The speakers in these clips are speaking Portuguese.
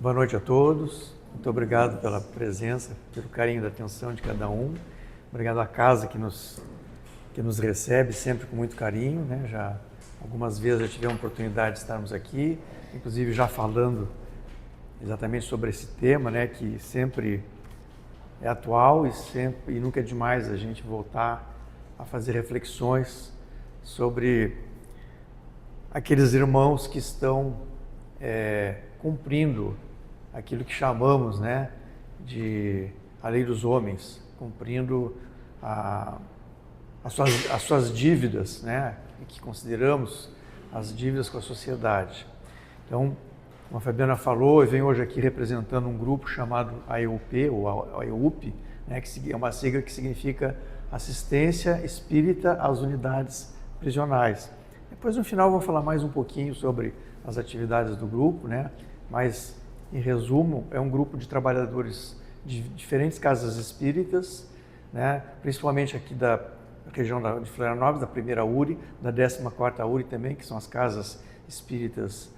Boa noite a todos. Muito obrigado pela presença, pelo carinho da atenção de cada um. Obrigado à casa que nos recebe sempre com muito carinho, né? Já algumas vezes já tivemos a oportunidade de estarmos aqui, inclusive já falando exatamente sobre esse tema, né? Que sempre é atual e nunca é demais a gente voltar a fazer reflexões sobre aqueles irmãos que estão cumprindo aquilo que chamamos, né, de a lei dos homens, cumprindo as suas dívidas, né, que consideramos as dívidas com a sociedade. Então, como a Fabiana falou, eu venho hoje aqui representando um grupo chamado AEUP, ou AEUP, né, que é uma sigla que significa Assistência Espírita às Unidades Prisionais. Depois, no final, eu vou falar mais um pouquinho sobre as atividades do grupo, né, mas em resumo, é um grupo de trabalhadores de diferentes casas espíritas, né? Principalmente aqui da região de Florianópolis, da primeira URI, da 14ª URI também, que são as casas espíritas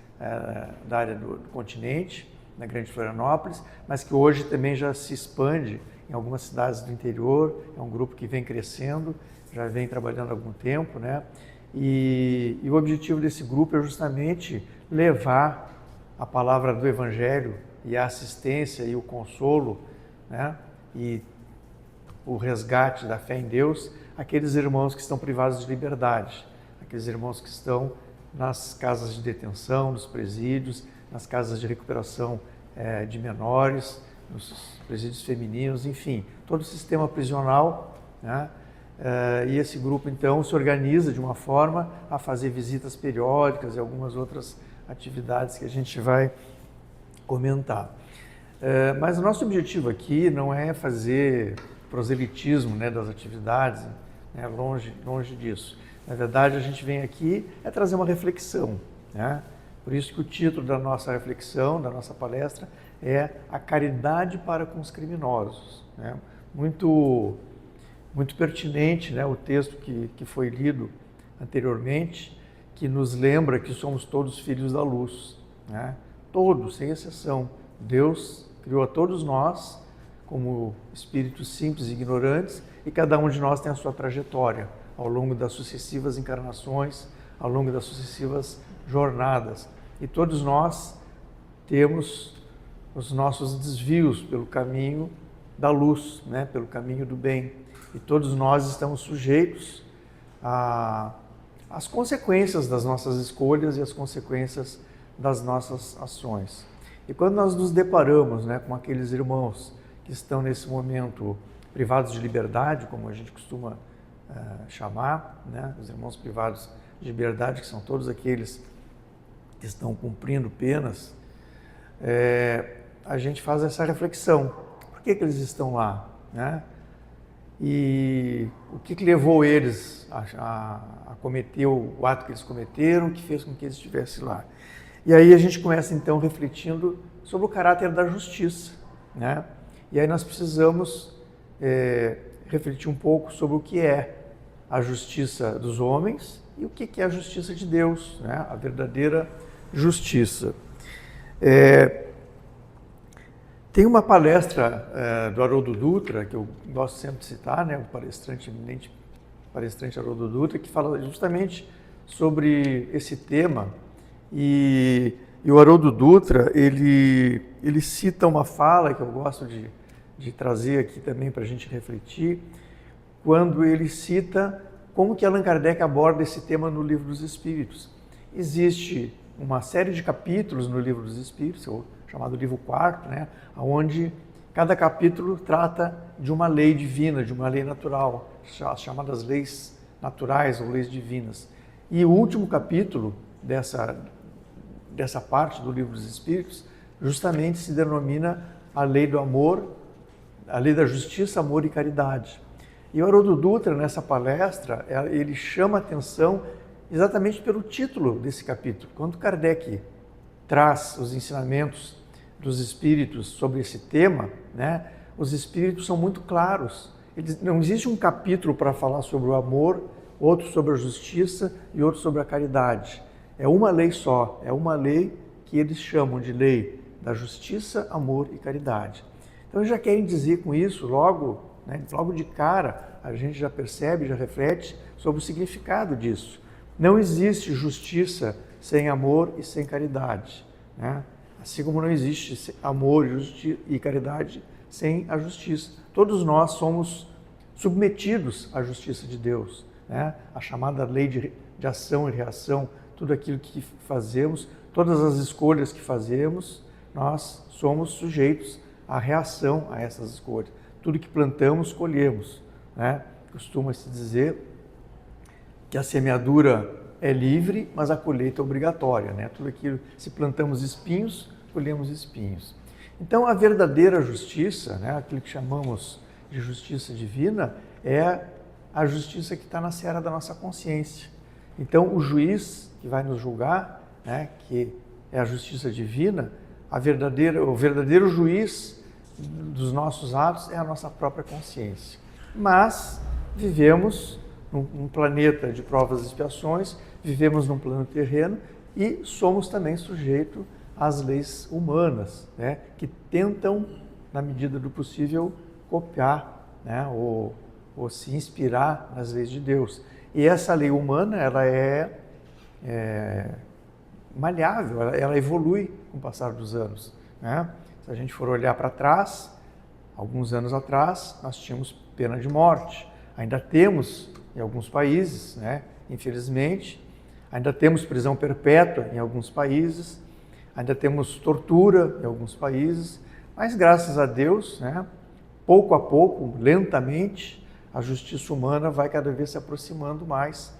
da área do continente, na Grande Florianópolis, mas que hoje também já se expande em algumas cidades do interior. É um grupo que vem crescendo, já vem trabalhando há algum tempo, né? E o objetivo desse grupo é justamente levar a palavra do Evangelho e a assistência e o consolo, né, e o resgate da fé em Deus àqueles irmãos que estão privados de liberdade, aqueles irmãos que estão nas casas de detenção, nos presídios, nas casas de recuperação de menores, nos presídios femininos, enfim, todo o sistema prisional, né? E esse grupo, então, se organiza de uma forma a fazer visitas periódicas e algumas outras atividades que a gente vai comentar. Mas o nosso objetivo aqui não é fazer proselitismo, né, das atividades, né, longe disso. Na verdade, a gente vem aqui trazer uma reflexão, né? Por isso que o título da nossa reflexão, da nossa palestra, é A Caridade para com os Criminosos, né? Muito pertinente, né, o texto que foi lido anteriormente, que nos lembra que somos todos filhos da luz, né? Todos, sem exceção. Deus criou a todos nós como espíritos simples e ignorantes, e cada um de nós tem a sua trajetória ao longo das sucessivas encarnações, ao longo das sucessivas jornadas. E todos nós temos os nossos desvios pelo caminho da luz, né? Pelo caminho do bem. E todos nós estamos sujeitos às consequências das nossas escolhas e às consequências das nossas ações. E quando nós nos deparamos, né, com aqueles irmãos que estão nesse momento privados de liberdade, como a gente costuma chamar, né, os irmãos privados de liberdade, que são todos aqueles que estão cumprindo penas, a gente faz essa reflexão. Por que eles estão lá, né? E o que levou eles a cometer o ato que eles cometeram, o que fez com que eles estivessem lá. E aí a gente começa então refletindo sobre o caráter da justiça, né? E aí nós precisamos refletir um pouco sobre o que é a justiça dos homens e o que é a justiça de Deus, né? A verdadeira justiça. Tem uma palestra do Haroldo Dutra, que eu gosto sempre de citar, né, o eminente palestrante Haroldo Dutra, que fala justamente sobre esse tema. E o Haroldo Dutra, ele cita uma fala que eu gosto de trazer aqui também para a gente refletir, quando ele cita como que Allan Kardec aborda esse tema no Livro dos Espíritos. Existe uma série de capítulos no Livro dos Espíritos, chamado livro 4, né, onde cada capítulo trata de uma lei divina, de uma lei natural, as chamadas leis naturais ou leis divinas. E o último capítulo dessa parte do Livro dos Espíritos justamente se denomina a lei do amor, a lei da justiça, amor e caridade. E o Haroldo Dutra, nessa palestra, ele chama a atenção exatamente pelo título desse capítulo. Quando Kardec traz os ensinamentos dos espíritos sobre esse tema, né, os espíritos são muito claros. Não existe um capítulo para falar sobre o amor, outro sobre a justiça e outro sobre a caridade. É uma lei só, é uma lei que eles chamam de lei da justiça, amor e caridade. Então, já querem dizer com isso, logo de cara, a gente já percebe, já reflete sobre o significado disso. Não existe justiça sem amor e sem caridade, né? Assim como não existe amor e caridade sem a justiça. Todos nós somos submetidos à justiça de Deus, né? A chamada lei de ação e reação, tudo aquilo que fazemos, todas as escolhas que fazemos, nós somos sujeitos à reação a essas escolhas. Tudo que plantamos, colhemos, né? Costuma-se dizer que a semeadura é livre, mas a colheita é obrigatória, né? Tudo aquilo, se plantamos espinhos, colhemos espinhos. Então, a verdadeira justiça, né, aquilo que chamamos de justiça divina, é a justiça que está na seara da nossa consciência. Então, o juiz que vai nos julgar, né, que é a justiça divina, o verdadeiro juiz dos nossos atos é a nossa própria consciência. Mas vivemos num planeta de provas e expiações, vivemos num plano terreno e somos também sujeitos às leis humanas, né, que tentam, na medida do possível, copiar, né, ou se inspirar nas leis de Deus. E essa lei humana, ela é maleável, ela evolui com o passar dos anos, né? Se a gente for olhar para trás, alguns anos atrás, nós tínhamos pena de morte. Ainda temos em alguns países, né? Infelizmente, ainda temos prisão perpétua em alguns países, ainda temos tortura em alguns países, mas graças a Deus, né? Pouco a pouco, lentamente, a justiça humana vai cada vez se aproximando mais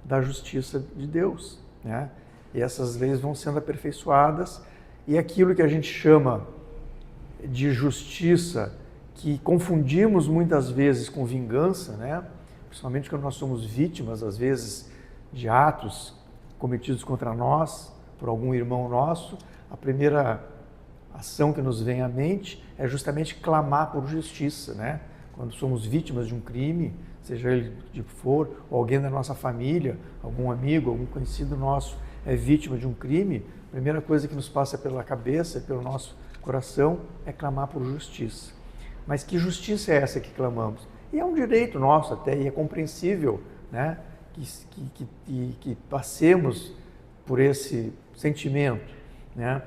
da justiça de Deus, né? E essas leis vão sendo aperfeiçoadas e aquilo que a gente chama de justiça, que confundimos muitas vezes com vingança, né? Principalmente quando nós somos vítimas, às vezes, de atos cometidos contra nós, por algum irmão nosso, a primeira ação que nos vem à mente é justamente clamar por justiça, né? Quando somos vítimas de um crime, seja ele de que for, ou alguém da nossa família, algum amigo, algum conhecido nosso é vítima de um crime, a primeira coisa que nos passa pela cabeça, pelo nosso coração, é clamar por justiça. Mas que justiça é essa que clamamos? E é um direito nosso até, e é compreensível, né, que passemos por esse sentimento, né?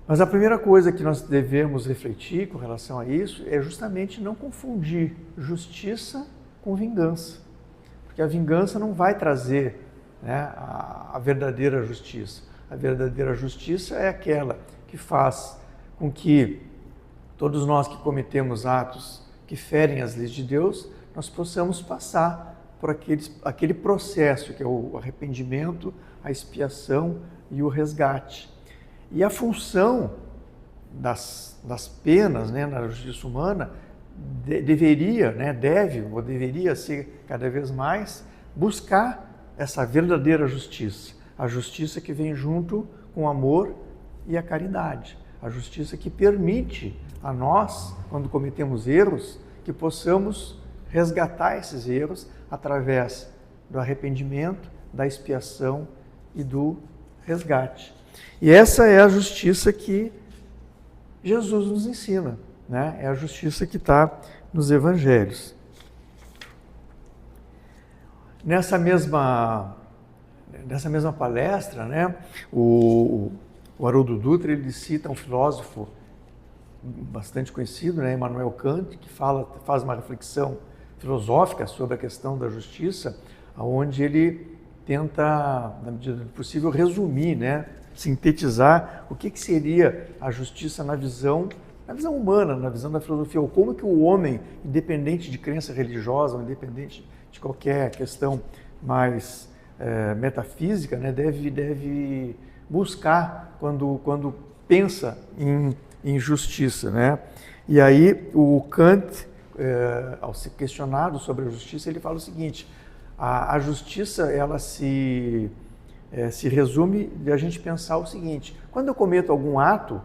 Mas a primeira coisa que nós devemos refletir com relação a isso é justamente não confundir justiça com vingança. Porque a vingança não vai trazer, né, a verdadeira justiça. A verdadeira justiça é aquela que faz com que todos nós que cometemos atos que ferem as leis de Deus, nós possamos passar por aquele processo que é o arrependimento, a expiação e o resgate. E a função das penas, né, na justiça humana deveria ser cada vez mais buscar essa verdadeira justiça, a justiça que vem junto com o amor e a caridade, a justiça que permite a nós, quando cometemos erros, que possamos resgatar esses erros através do arrependimento, da expiação e do resgate. E essa é a justiça que Jesus nos ensina, né? É a justiça que está nos evangelhos. Nessa mesma palestra, né, o Haroldo Dutra, ele cita um filósofo bastante conhecido, né, Immanuel Kant, que faz uma reflexão filosófica sobre a questão da justiça, onde ele tenta, na medida do possível, resumir, né, sintetizar o que seria a justiça na visão humana, na visão da filosofia, ou como que o homem, independente de crença religiosa, ou independente de qualquer questão mais metafísica, né, deve buscar quando pensa em justiça, né? E aí o Kant, ao ser questionado sobre a justiça, ele fala o seguinte: a justiça, ela se resume de a gente pensar o seguinte: quando eu cometo algum ato,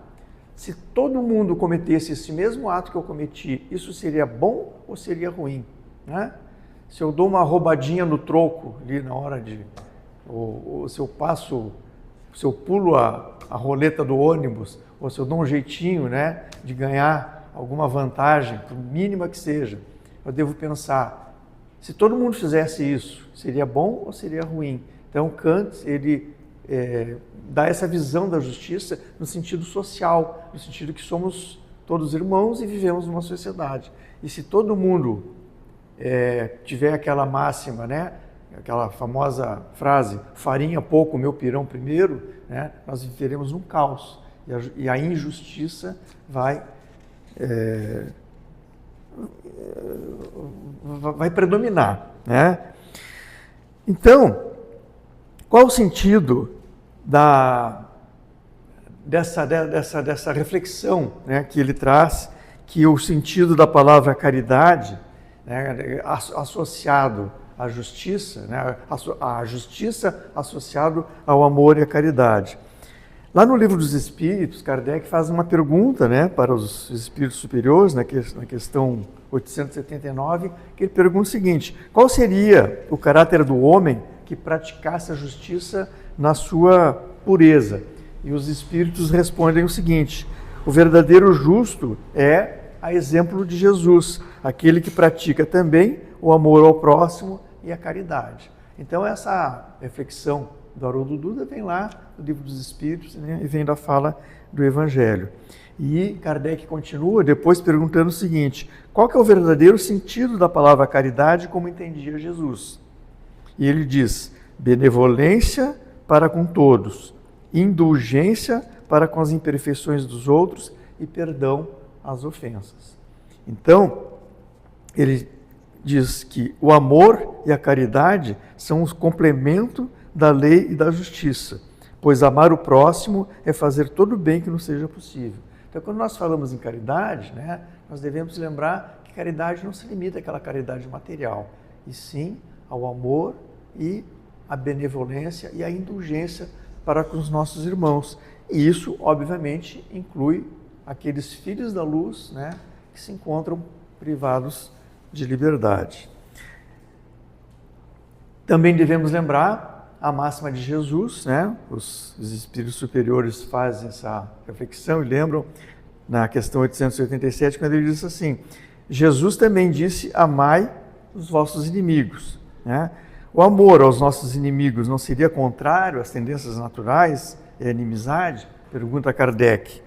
se todo mundo cometesse esse mesmo ato que eu cometi, isso seria bom ou seria ruim, né? Se eu dou uma roubadinha no troco ali na hora ou se eu passo se eu pulo a roleta do ônibus, ou se eu dou um jeitinho, né, de ganhar alguma vantagem, por mínima que seja, eu devo pensar, se todo mundo fizesse isso, seria bom ou seria ruim? Então Kant, ele dá essa visão da justiça no sentido social, no sentido que somos todos irmãos e vivemos numa sociedade. E se todo mundo tiver aquela máxima, né, aquela famosa frase, farinha pouco, meu pirão primeiro, né, nós viveremos um caos. E a injustiça vai predominar, né? Então, qual o sentido dessa reflexão, né, que ele traz, que o sentido da palavra caridade, né, associado à justiça, né, a justiça associado ao amor e à caridade. Lá no Livro dos Espíritos, Kardec faz uma pergunta, né, para os espíritos superiores, na questão 879, que ele pergunta o seguinte: qual seria o caráter do homem que praticasse a justiça na sua pureza? E os espíritos respondem o seguinte: o verdadeiro justo é a exemplo de Jesus, aquele que pratica também o amor ao próximo e a caridade. Então essa reflexão do Haroldo Dutra vem lá do Livro dos Espíritos, né, e vem da fala do Evangelho. E Kardec continua depois perguntando o seguinte: qual que é o verdadeiro sentido da palavra caridade como entendia Jesus? E ele diz: benevolência para com todos, indulgência para com as imperfeições dos outros e perdão às ofensas. Então, ele diz que o amor e a caridade são os complementos da lei e da justiça, pois amar o próximo é fazer todo o bem que nos seja possível. Então, quando nós falamos em caridade, né, nós devemos lembrar que caridade não se limita àquela caridade material, e sim ao amor e à benevolência e à indulgência para com os nossos irmãos. E isso, obviamente, inclui aqueles filhos da luz, né, que se encontram privados de liberdade. Também devemos lembrar a máxima de Jesus, né? Os espíritos superiores fazem essa reflexão e lembram na questão 887, quando ele diz assim: Jesus também disse: amai os vossos inimigos, né? O amor aos nossos inimigos não seria contrário às tendências naturais e à inimizade? Pergunta Kardec.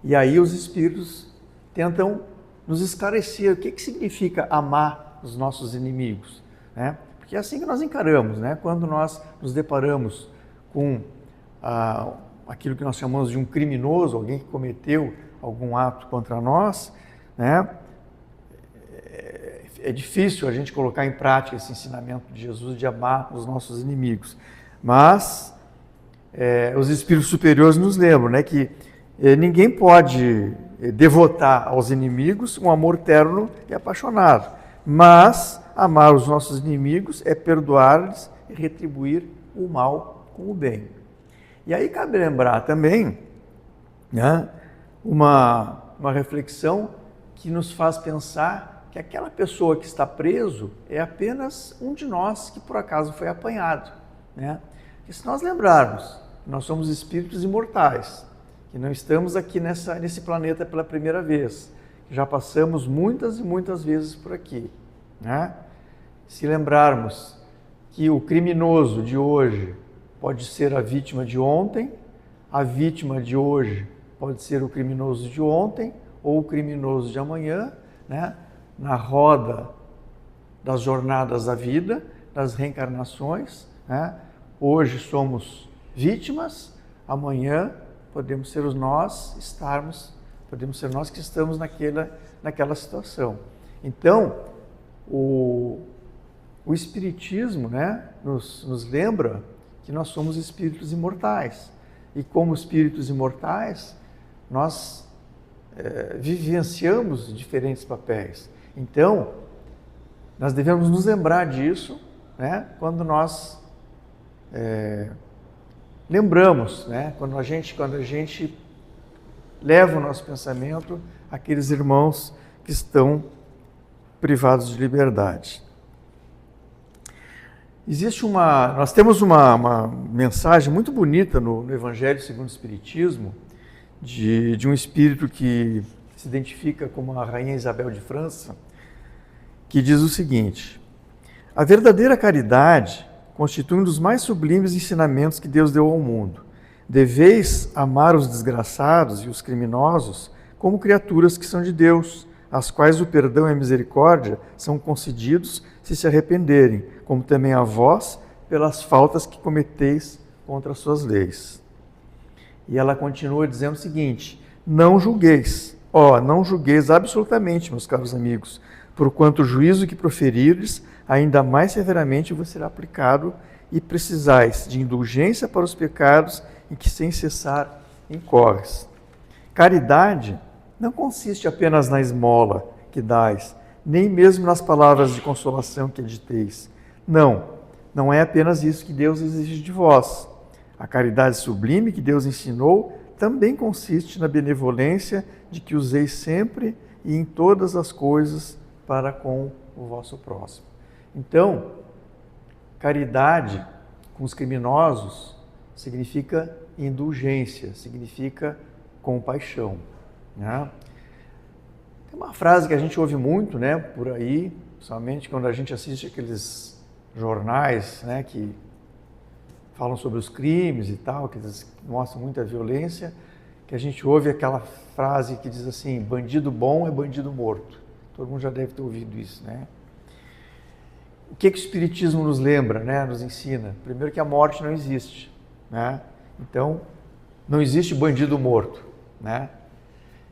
E aí os espíritos tentam nos esclarecer o que significa amar os nossos inimigos, né? Porque é assim que nós encaramos, né? Quando nós nos deparamos com aquilo que nós chamamos de um criminoso, alguém que cometeu algum ato contra nós, né? É difícil a gente colocar em prática esse ensinamento de Jesus de amar os nossos inimigos. Mas os espíritos superiores nos lembram, né, que ninguém pode devotar aos inimigos um amor terno e apaixonado. Mas amar os nossos inimigos é perdoar-lhes e retribuir o mal com o bem. E aí cabe lembrar também, né, uma reflexão que nos faz pensar que aquela pessoa que está preso é apenas um de nós que por acaso foi apanhado, né? E se nós lembrarmos que nós somos espíritos imortais, que não estamos aqui nesse planeta pela primeira vez, que já passamos muitas e muitas vezes por aqui, né? Se lembrarmos que o criminoso de hoje pode ser a vítima de ontem, a vítima de hoje pode ser o criminoso de ontem ou o criminoso de amanhã, né? Na roda das jornadas da vida, das reencarnações, né? Hoje somos vítimas, amanhã podemos ser podemos ser nós que estamos naquela situação. Então, o Espiritismo, né, nos lembra que nós somos espíritos imortais. E como espíritos imortais, nós vivenciamos diferentes papéis. Então, nós devemos nos lembrar disso, né, quando nós lembramos, né, quando a gente leva o nosso pensamento àqueles irmãos que estão privados de liberdade. Nós temos uma mensagem muito bonita no Evangelho segundo o Espiritismo, de um espírito que se identifica como a Rainha Isabel de França, que diz o seguinte: a verdadeira caridade constitui um dos mais sublimes ensinamentos que Deus deu ao mundo. Deveis amar os desgraçados e os criminosos como criaturas que são de Deus, às quais o perdão e a misericórdia são concedidos se arrependerem, como também a vós pelas faltas que cometeis contra as suas leis. E ela continua dizendo o seguinte: não julgueis, não julgueis absolutamente, meus caros amigos, porquanto o juízo que proferirdes ainda mais severamente vos será aplicado, e precisais de indulgência para os pecados em que sem cessar incorres. Caridade não consiste apenas na esmola que dais, nem mesmo nas palavras de consolação que diteis. Não é apenas isso que Deus exige de vós. A caridade sublime que Deus ensinou também consiste na benevolência de que useis sempre e em todas as coisas para com o vosso próximo. Então, caridade com os criminosos significa indulgência, significa compaixão, né? Tem uma frase que a gente ouve muito, né, por aí, principalmente quando a gente assiste aqueles jornais, né, que falam sobre os crimes e tal, que mostram muita violência, que a gente ouve aquela frase que diz assim: bandido bom é bandido morto. Todo mundo já deve ter ouvido isso, né? O que o Espiritismo nos lembra, né, nos ensina? Primeiro, que a morte não existe, né? Então, não existe bandido morto, né?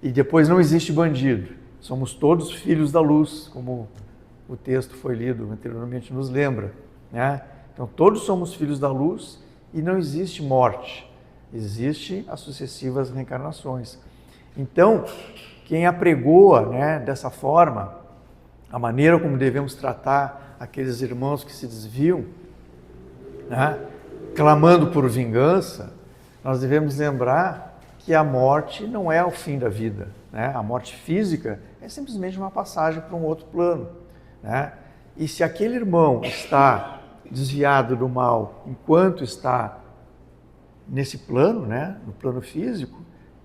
E depois, não existe bandido. Somos todos filhos da luz, como o texto foi lido anteriormente nos lembra, né? Então, todos somos filhos da luz e não existe morte. Existem as sucessivas reencarnações. Então, quem apregoa, né, dessa forma, a maneira como devemos tratar aqueles irmãos que se desviam, né, clamando por vingança, nós devemos lembrar que a morte não é o fim da vida, né? A morte física é simplesmente uma passagem para um outro plano, né? E se aquele irmão está desviado do mal enquanto está nesse plano, né, no plano físico,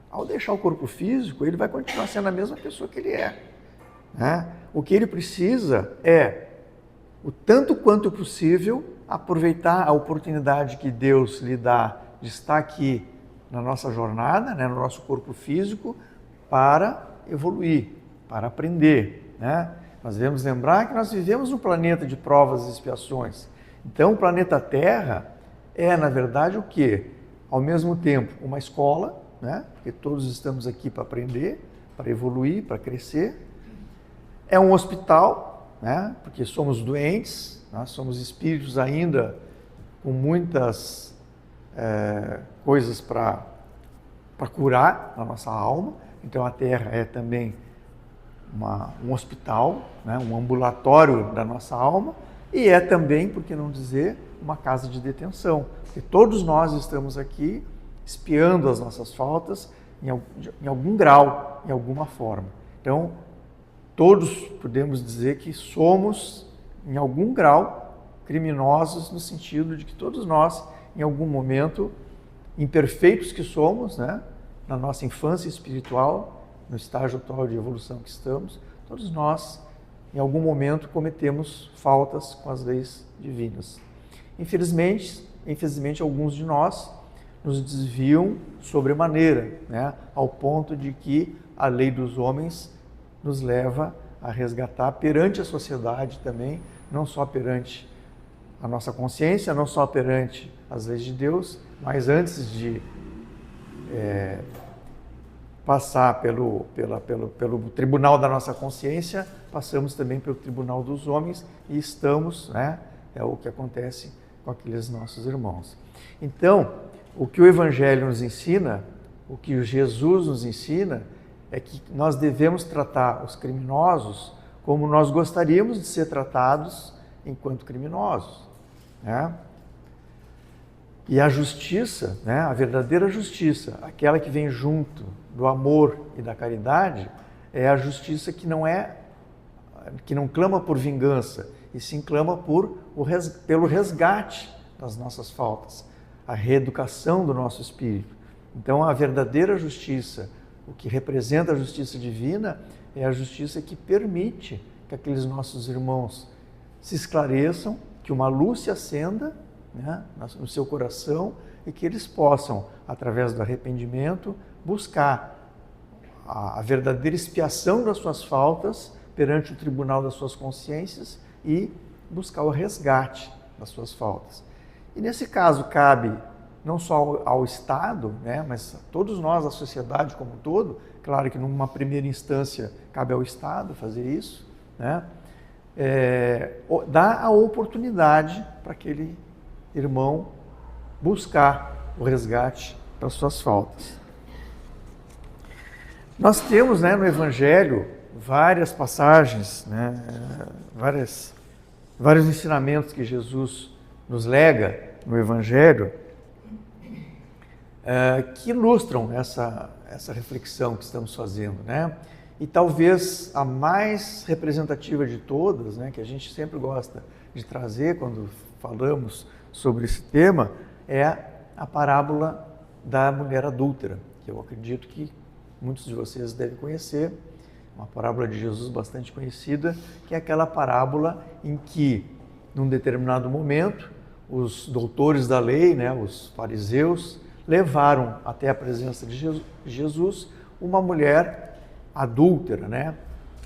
ao deixar o corpo físico, ele vai continuar sendo a mesma pessoa que ele é, né? O que ele precisa é, o tanto quanto possível, aproveitar a oportunidade que Deus lhe dá de estar aqui na nossa jornada, né, no nosso corpo físico, para evoluir, para aprender, né? Nós devemos lembrar que nós vivemos num planeta de provas e expiações. Então, o planeta Terra é, na verdade, o quê? Ao mesmo tempo, uma escola, né? Porque todos estamos aqui para aprender, para evoluir, para crescer. É um hospital, né? Porque somos doentes, nós somos espíritos ainda com muitas coisas para curar na nossa alma. Então, a Terra é também um hospital, né? Um ambulatório da nossa alma, e é também, por que não dizer, uma casa de detenção, porque todos nós estamos aqui espiando as nossas faltas em algum grau, em alguma forma. Então, todos podemos dizer que somos, em algum grau, criminosos, no sentido de que todos nós, em algum momento, imperfeitos que somos, né, na nossa infância espiritual, no estágio atual de evolução que estamos, todos nós, em algum momento, cometemos faltas com as leis divinas. Infelizmente, alguns de nós nos desviam sobremaneira, né, ao ponto de que a lei dos homens nos leva a resgatar perante a sociedade também, não só perante a nossa consciência, não só perante as leis de Deus, mas antes de passar pelo tribunal da nossa consciência, passamos também pelo tribunal dos homens e estamos, né, é o que acontece com aqueles nossos irmãos. Então, o que o Evangelho nos ensina, o que Jesus nos ensina, é que nós devemos tratar os criminosos como nós gostaríamos de ser tratados enquanto criminosos, né? E a justiça, né, a verdadeira justiça, aquela que vem junto do amor e da caridade, é a justiça que não clama por vingança, e sim clama pelo resgate das nossas faltas, a reeducação do nosso espírito. Então, a verdadeira justiça, o que representa a justiça divina, é a justiça que permite que aqueles nossos irmãos se esclareçam, que uma luz se acenda, né, no seu coração e que eles possam, através do arrependimento, buscar a verdadeira expiação das suas faltas perante o tribunal das suas consciências e buscar o resgate das suas faltas. E nesse caso cabe não só ao Estado, né, mas a todos nós, a sociedade como um todo. Claro que numa primeira instância cabe ao Estado fazer isso, né, dá a oportunidade para aquele irmão buscar o resgate das suas faltas. Nós temos, né, no Evangelho várias passagens, né, vários ensinamentos que Jesus nos lega no Evangelho, que ilustram essa reflexão que estamos fazendo, né? E talvez a mais representativa de todas, né, que a gente sempre gosta de trazer quando falamos sobre esse tema, é a parábola da mulher adúltera, que eu acredito que muitos de vocês devem conhecer, uma parábola de Jesus bastante conhecida, que é aquela parábola em que, num determinado momento, os doutores da lei, né, os fariseus, levaram até a presença de Jesus uma mulher adúltera, né,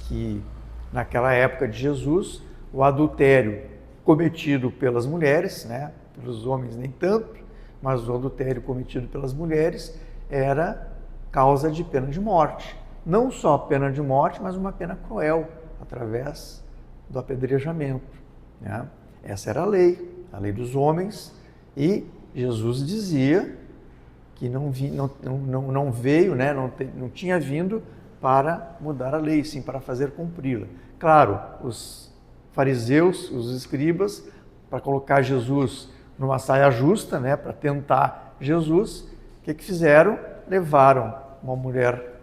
que naquela época de Jesus, o adultério cometido pelas mulheres, né, pelos homens nem tanto, mas o adultério cometido pelas mulheres era causa de pena de morte. Não só pena de morte, mas uma pena cruel, através do apedrejamento, né? Essa era a lei dos homens, e Jesus dizia que não veio, né? não tinha vindo para mudar a lei, sim para fazer cumpri-la. Claro, os fariseus, os escribas, para colocar Jesus numa saia justa, né? Para tentar Jesus, o que fizeram? Levaram uma mulher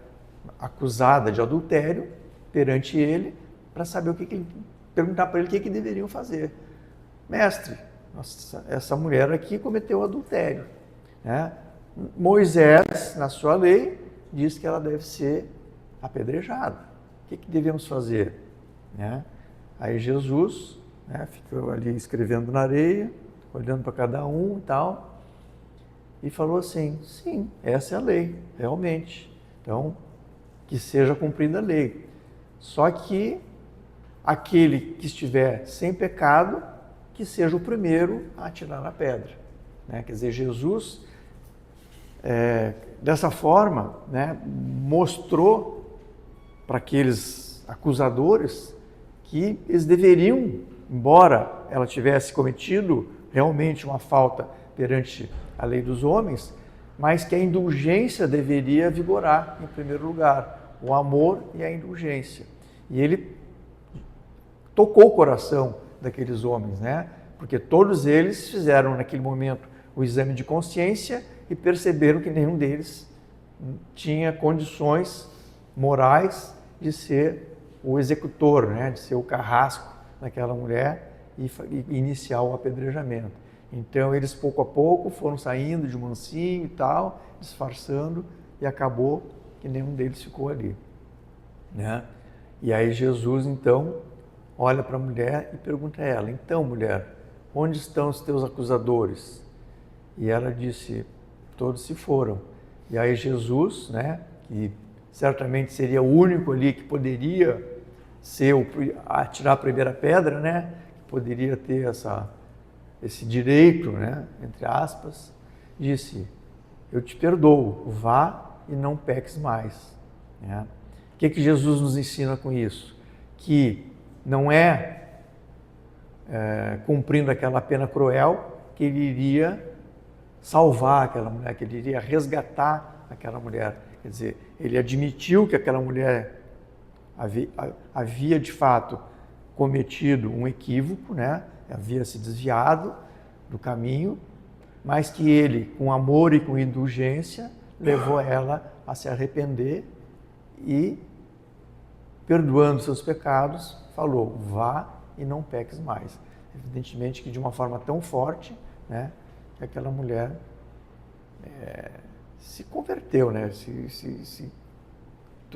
acusada de adultério perante ele, para saber perguntar para ele o que deveriam fazer. Mestre, essa mulher aqui cometeu adultério, né? Moisés, na sua lei, diz que ela deve ser apedrejada. O que devemos fazer? Né? Aí Jesus, né, ficou ali escrevendo na areia, olhando para cada um e tal, e falou assim: sim, essa é a lei, realmente. Então, que seja cumprida a lei. Só que aquele que estiver sem pecado, que seja o primeiro a atirar a pedra. Né? Quer dizer, Jesus, dessa forma, né, mostrou para aqueles acusadores que eles deveriam, embora ela tivesse cometido realmente uma falta perante a lei dos homens, mas que a indulgência deveria vigorar em primeiro lugar, o amor e a indulgência. E ele tocou o coração daqueles homens, né? Porque todos eles fizeram naquele momento o exame de consciência e perceberam que nenhum deles tinha condições morais de ser o executor, né? De ser o carrasco daquela mulher e iniciar o apedrejamento. Então eles pouco a pouco foram saindo de mansinho e tal, disfarçando, e acabou que nenhum deles ficou ali, né? E aí Jesus então olha para a mulher e pergunta a ela: então, mulher, onde estão os teus acusadores? E ela disse: todos se foram. E aí Jesus, né, que certamente seria o único ali que poderia atirar a primeira pedra, né, que poderia ter esse direito, né, entre aspas, disse: eu te perdoo, vá e não peques mais. Né? O que Jesus nos ensina com isso? Que não cumprindo aquela pena cruel que ele iria salvar aquela mulher, que ele iria resgatar aquela mulher. Quer dizer, ele admitiu que aquela mulher havia de fato cometido um equívoco, né? Havia se desviado do caminho, mas que ele, com amor e com indulgência, levou ela a se arrepender e, perdoando seus pecados, falou: vá e não peques mais. Evidentemente que de uma forma tão forte, né, que aquela mulher se converteu, né, se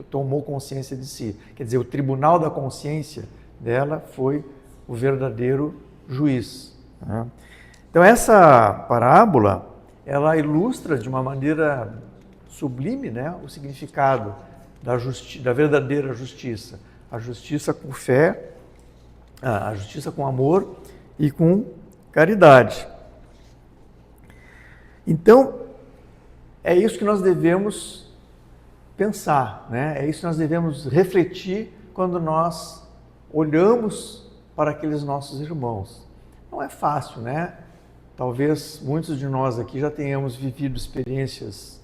tomou consciência de si. Quer dizer, o tribunal da consciência dela foi o verdadeiro juiz, né? Então essa parábola, ela ilustra de uma maneira sublime, né, o significado da verdadeira justiça. A justiça com fé, a justiça com amor e com caridade. Então, é isso que nós devemos pensar, né? É isso que nós devemos refletir quando nós olhamos para aqueles nossos irmãos. Não é fácil, né? Talvez muitos de nós aqui já tenhamos vivido experiências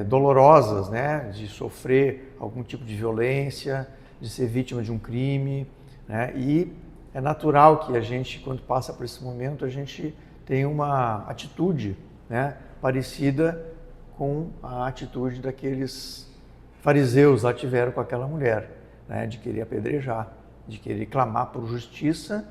dolorosas, né? De sofrer algum tipo de violência, de ser vítima de um crime, né? E é natural que a gente, quando passa por esse momento, a gente tenha uma atitude, né, parecida com a atitude daqueles fariseus lá tiveram com aquela mulher, né, de querer apedrejar, de querer clamar por justiça,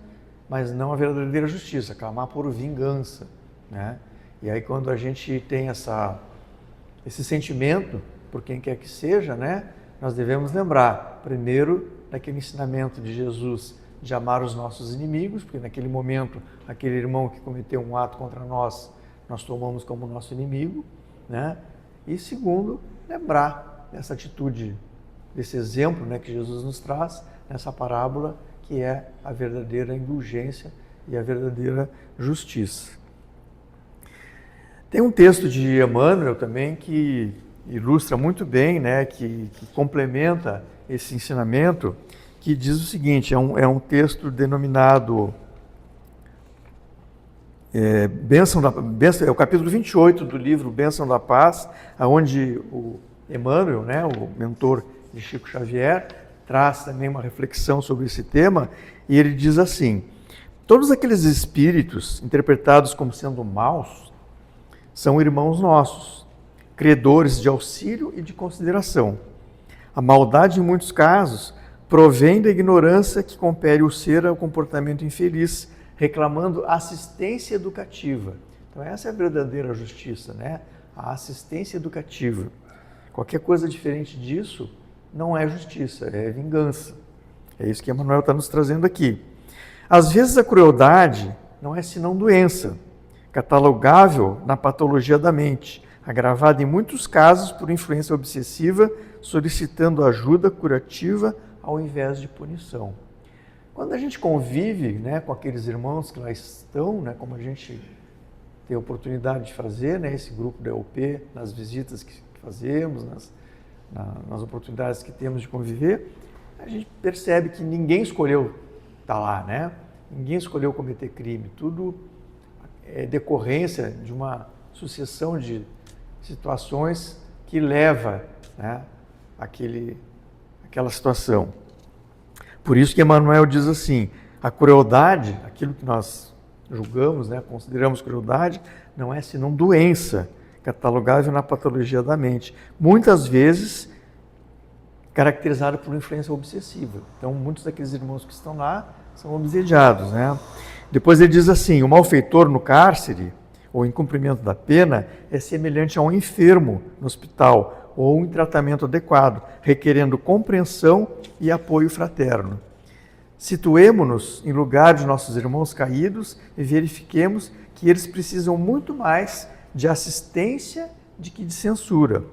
mas não a verdadeira justiça, clamar por vingança, né? E aí quando a gente tem esse sentimento, por quem quer que seja, né, nós devemos lembrar, primeiro, daquele ensinamento de Jesus de amar os nossos inimigos, porque naquele momento, aquele irmão que cometeu um ato contra nós, nós tomamos como nosso inimigo, né? E segundo, lembrar dessa atitude, desse exemplo, né, que Jesus nos traz, nessa parábola, que é a verdadeira indulgência e a verdadeira justiça. Tem um texto de Emmanuel também que ilustra muito bem, né, que complementa esse ensinamento, que diz o seguinte, é um texto denominado é o capítulo 28 do livro Bênção da Paz, onde o Emmanuel, né, o mentor de Chico Xavier, traz também uma reflexão sobre esse tema, e ele diz assim: todos aqueles espíritos interpretados como sendo maus são irmãos nossos, credores de auxílio e de consideração. A maldade, em muitos casos, provém da ignorância que compele o ser ao comportamento infeliz, reclamando assistência educativa. Então essa é a verdadeira justiça, né? A assistência educativa. Qualquer coisa diferente disso não é justiça, é vingança. É isso que Emmanuel está nos trazendo aqui. Às vezes a crueldade não é senão doença, catalogável na patologia da mente, agravada em muitos casos por influência obsessiva, solicitando ajuda curativa ao invés de punição. Quando a gente convive, né, com aqueles irmãos que lá estão, né, como a gente tem a oportunidade de fazer, né, esse grupo da EUP, nas visitas que fazemos, nas oportunidades que temos de conviver, a gente percebe que ninguém escolheu estar lá, né? Ninguém escolheu cometer crime, tudo é decorrência de uma sucessão de situações que leva, né, aquela situação. Por isso que Emmanuel diz assim, a crueldade, aquilo que nós julgamos, né, consideramos crueldade, não é senão doença, catalogável na patologia da mente. Muitas vezes caracterizada por influência obsessiva. Então, muitos daqueles irmãos que estão lá são obsediados, né? Depois ele diz assim, o malfeitor no cárcere, ou em cumprimento da pena, é semelhante a um enfermo no hospital, ou em tratamento adequado, requerendo compreensão e apoio fraterno. Situemo-nos em lugar de nossos irmãos caídos e verifiquemos que eles precisam muito mais de assistência do que de censura.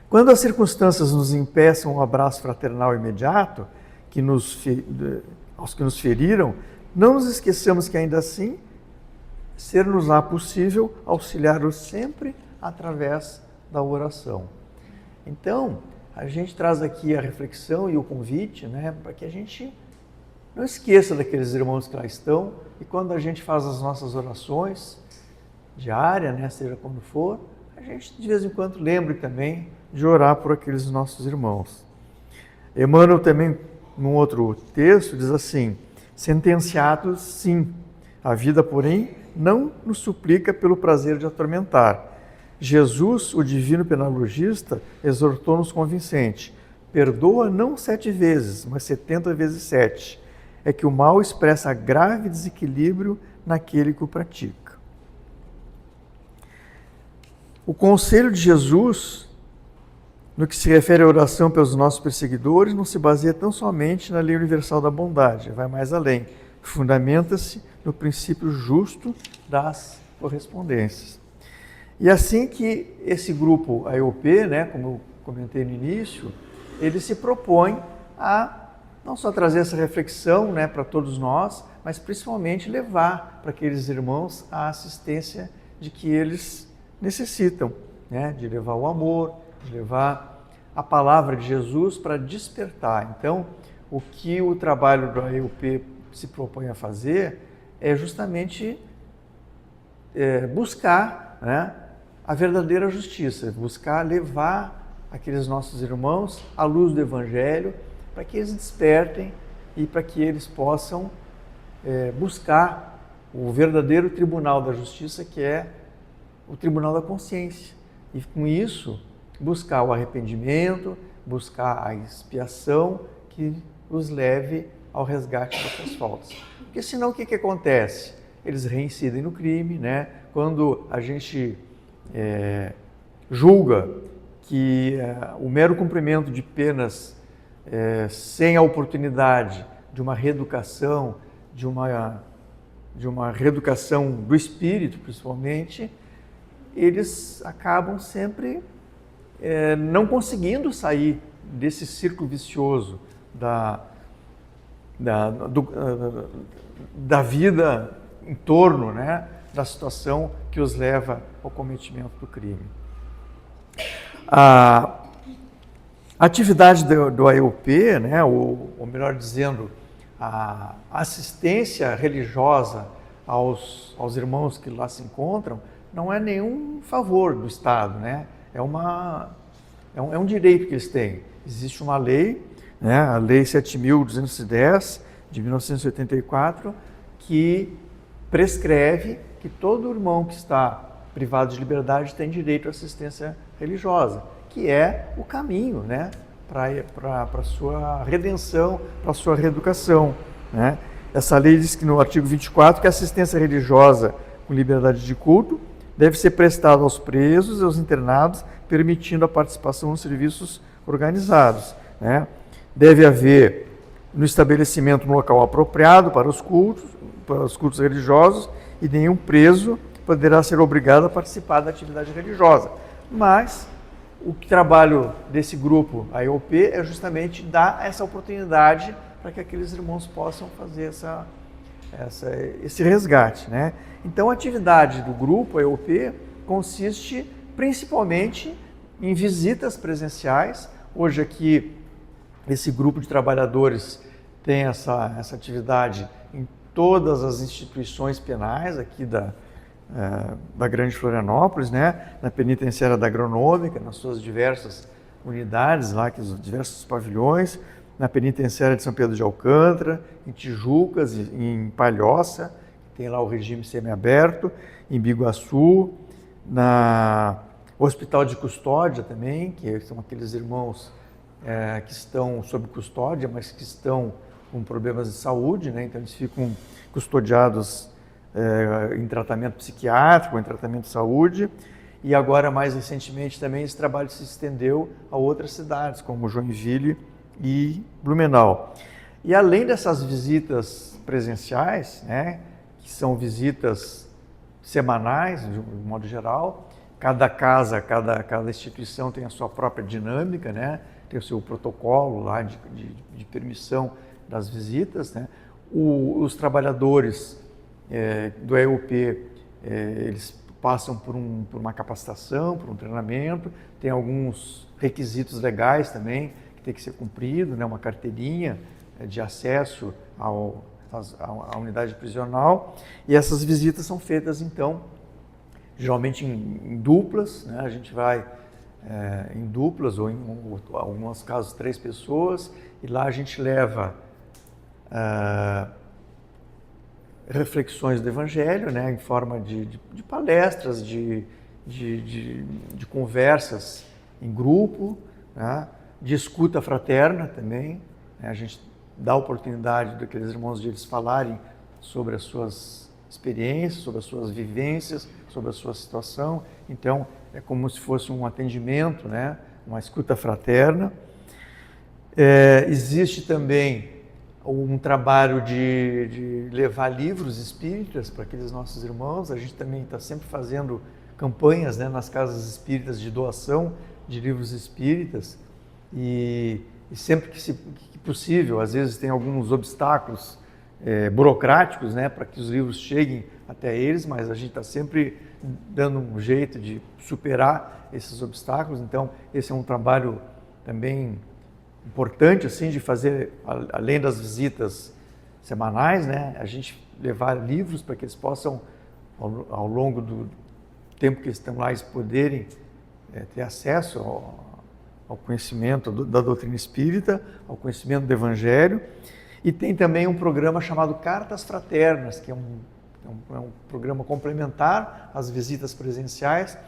Quando as circunstâncias nos impeçam um abraço fraternal imediato, aos que nos feriram, não nos esqueçamos que ainda assim, ser-nos-á possível auxiliá-los sempre através da oração. Então, a gente traz aqui a reflexão e o convite, né, para que a gente não esqueça daqueles irmãos que lá estão, e quando a gente faz as nossas orações diárias, né, seja quando for, a gente de vez em quando lembre também de orar por aqueles nossos irmãos. Emmanuel também, num outro texto, diz assim, sentenciados sim, a vida, porém, não nos suplica pelo prazer de atormentar. Jesus, o divino pedagoguista, exortou-nos convincente, perdoa não 7 vezes, mas 70 vezes 7. é que o mal expressa grave desequilíbrio naquele que o pratica. O conselho de Jesus, no que se refere à oração pelos nossos perseguidores, não se baseia tão somente na lei universal da bondade, vai mais além. Fundamenta-se no princípio justo das correspondências. E assim que esse grupo AEOP, né, como eu comentei no início, ele se propõe a não só trazer essa reflexão, né, para todos nós, mas principalmente levar para aqueles irmãos a assistência de que eles necessitam, né, de levar o amor, de levar a palavra de Jesus para despertar. Então, o que o trabalho do AEOP se propõe a fazer é justamente buscar, né, a verdadeira justiça, buscar levar aqueles nossos irmãos à luz do Evangelho, para que eles despertem e para que eles possam buscar o verdadeiro tribunal da justiça, que é o tribunal da consciência. E com isso, buscar o arrependimento, buscar a expiação que os leve ao resgate das suas faltas. Porque senão o que acontece? Eles reincidem no crime, né? Quando a gente julga que o mero cumprimento de penas sem a oportunidade de uma reeducação, de uma reeducação do espírito, principalmente, eles acabam sempre não conseguindo sair desse círculo vicioso da vida em torno, né, da situação que os leva ao cometimento do crime. A atividade do AEOP, né, ou melhor dizendo, a assistência religiosa aos irmãos que lá se encontram, não é nenhum favor do Estado, né? É um direito que eles têm. Existe uma lei, né, a Lei 7.210, de 1984, que prescreve que todo irmão que está privado de liberdade tem direito à assistência religiosa, que é o caminho, né, para a sua redenção, para a sua reeducação, né? Essa lei diz que no artigo 24 que a assistência religiosa com liberdade de culto deve ser prestada aos presos e aos internados, permitindo a participação nos serviços organizados, né? Deve haver no estabelecimento um local apropriado para os cultos religiosos, e nenhum preso poderá ser obrigado a participar da atividade religiosa. Mas o trabalho desse grupo AEOP é justamente dar essa oportunidade para que aqueles irmãos possam fazer esse resgate, né? Então, a atividade do grupo AEOP consiste principalmente em visitas presenciais. Hoje aqui, esse grupo de trabalhadores tem essa atividade em todas as instituições penais aqui da Grande Florianópolis, né? Na penitenciária da Agronômica, nas suas diversas unidades lá, que os diversos pavilhões, na penitenciária de São Pedro de Alcântara, em Tijucas, em Palhoça, tem lá o regime semiaberto, em Biguaçu, na Hospital de Custódia também, que são aqueles irmãos que estão sob custódia, mas que estão com problemas de saúde, né? Então eles ficam custodiados em tratamento psiquiátrico, em tratamento de saúde. E agora, mais recentemente, também esse trabalho se estendeu a outras cidades, como Joinville e Blumenau. E além dessas visitas presenciais, né, que são visitas semanais, de um modo geral, cada casa, cada instituição tem a sua própria dinâmica, né, tem o seu protocolo lá de permissão das visitas, né. Os trabalhadores do AEOP, eles passam por uma capacitação, por um treinamento, tem alguns requisitos legais também que tem que ser cumprido, né, uma carteirinha de acesso à unidade prisional, e essas visitas são feitas, então, geralmente em duplas, né, a gente vai em duplas, ou em alguns casos 3 pessoas, e lá a gente leva reflexões do Evangelho, né, em forma de palestras, de conversas em grupo, né, de escuta fraterna também, né, a gente dá oportunidade daqueles irmãos de eles falarem sobre as suas experiências, sobre as suas vivências, sobre a sua situação. Então, é como se fosse um atendimento, né? Uma escuta fraterna. Existe também um trabalho de levar livros espíritas para aqueles nossos irmãos. A gente também está sempre fazendo campanhas, né, nas casas espíritas de doação de livros espíritas e sempre que possível, às vezes tem alguns obstáculos burocráticos, né, para que os livros cheguem até eles, mas a gente está sempre dando um jeito de superar esses obstáculos. Então, esse é um trabalho também importante, assim, de fazer, além das visitas semanais, né, a gente levar livros para que eles possam, ao longo do tempo que eles estão lá, eles poderem ter acesso ao conhecimento da doutrina espírita, ao conhecimento do Evangelho. E tem também um programa chamado Cartas Fraternas, que é um programa complementar às visitas presenciais,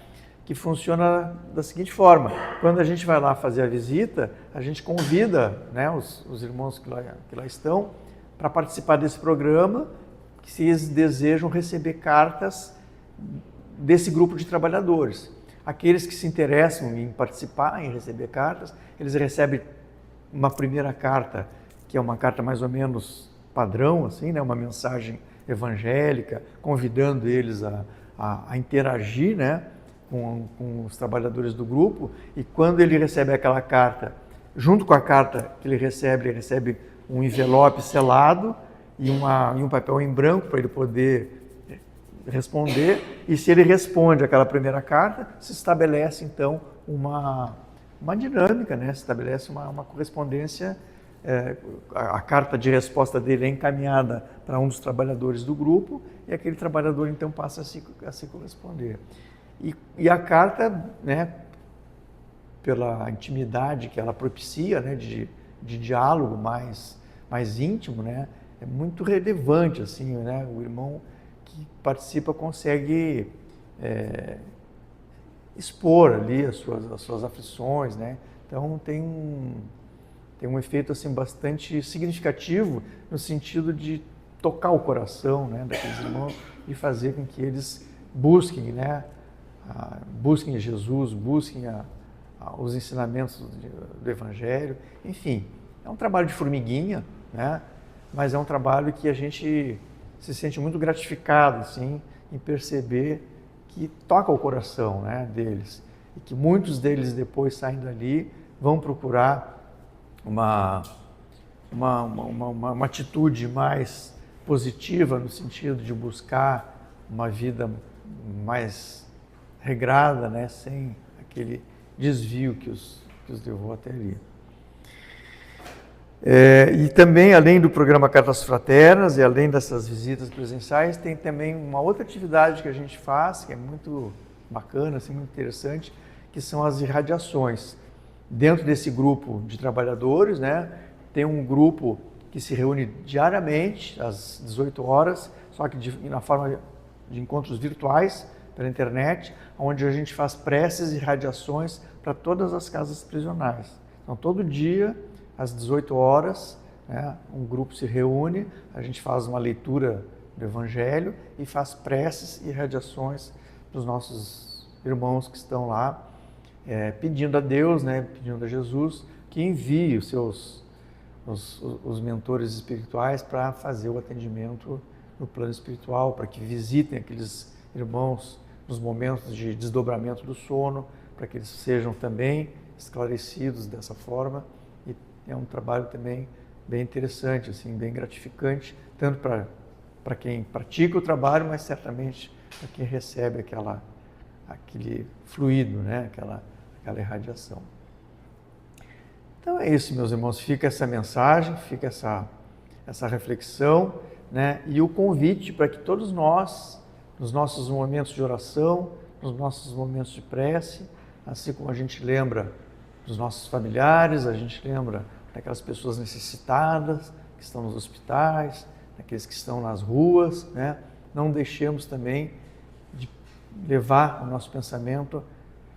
que funciona da seguinte forma: quando a gente vai lá fazer a visita, a gente convida, né, os irmãos que lá estão para participar desse programa, que se eles desejam receber cartas desse grupo de trabalhadores. Aqueles que se interessam em participar, em receber cartas, eles recebem uma primeira carta, que é uma carta mais ou menos padrão, assim, né, uma mensagem evangélica, convidando eles a interagir, né, com os trabalhadores do grupo. E quando ele recebe aquela carta, junto com a carta que ele recebe um envelope selado e um papel em branco para ele poder responder. E se ele responde aquela primeira carta, se estabelece então uma dinâmica, né? Se estabelece uma correspondência. A carta de resposta dele é encaminhada para um dos trabalhadores do grupo e aquele trabalhador então passa a se corresponder. E a carta, né, pela intimidade que ela propicia, né, de diálogo mais íntimo, né, é muito relevante, assim, né, o irmão que participa consegue expor ali as suas aflições, né, então tem um efeito assim bastante significativo no sentido de tocar o coração, né, daqueles irmãos e fazer com que eles busquem, né, busquem Jesus, busquem os ensinamentos do Evangelho. Enfim, é um trabalho de formiguinha, né? Mas é um trabalho que a gente se sente muito gratificado, assim, em perceber que toca o coração, né, deles. E que muitos deles, depois saindo dali, vão procurar uma atitude mais positiva, no sentido de buscar uma vida mais regrada, né, sem aquele desvio que os levou até ali. E também, além do programa Cartas Fraternas e além dessas visitas presenciais, tem também uma outra atividade que a gente faz, que é muito bacana, assim, muito interessante, que são as irradiações. Dentro desse grupo de trabalhadores, né, tem um grupo que se reúne diariamente, às 18 horas, só que na forma de encontros virtuais, pela internet, onde a gente faz preces e radiações para todas as casas prisionais. Então, todo dia, às 18 horas, né, um grupo se reúne, a gente faz uma leitura do Evangelho e faz preces e radiações para os nossos irmãos que estão lá, pedindo a Deus, né, pedindo a Jesus que envie os mentores espirituais para fazer o atendimento no plano espiritual, para que visitem aqueles irmãos nos momentos de desdobramento do sono, para que eles sejam também esclarecidos dessa forma. E é um trabalho também bem interessante, assim, bem gratificante, tanto para quem pratica o trabalho, mas certamente para quem recebe aquele fluido, né? aquela irradiação. Então é isso, meus irmãos, fica essa mensagem, fica essa reflexão, né? E o convite para que todos nós, nos nossos momentos de oração, nos nossos momentos de prece, assim como a gente lembra dos nossos familiares, a gente lembra daquelas pessoas necessitadas que estão nos hospitais, daqueles que estão nas ruas, né? Não deixemos também de levar o nosso pensamento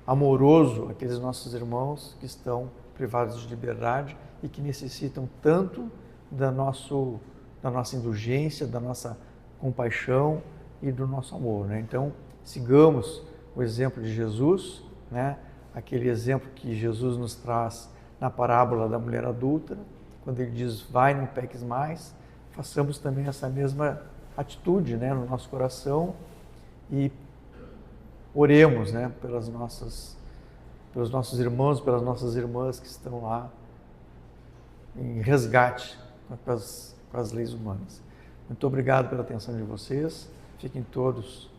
amoroso àqueles nossos irmãos que estão privados de liberdade e que necessitam tanto da nossa indulgência, da nossa compaixão e do nosso amor, né? Então, sigamos o exemplo de Jesus, né? Aquele exemplo que Jesus nos traz na parábola da mulher adúltera, quando ele diz, vai, não peques mais, façamos também essa mesma atitude, né, no nosso coração e oremos, né, pelos nossos irmãos, pelas nossas irmãs que estão lá em resgate com as leis humanas. Muito obrigado pela atenção de vocês. Fiquem todos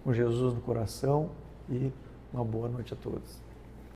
com Jesus no coração e uma boa noite a todos.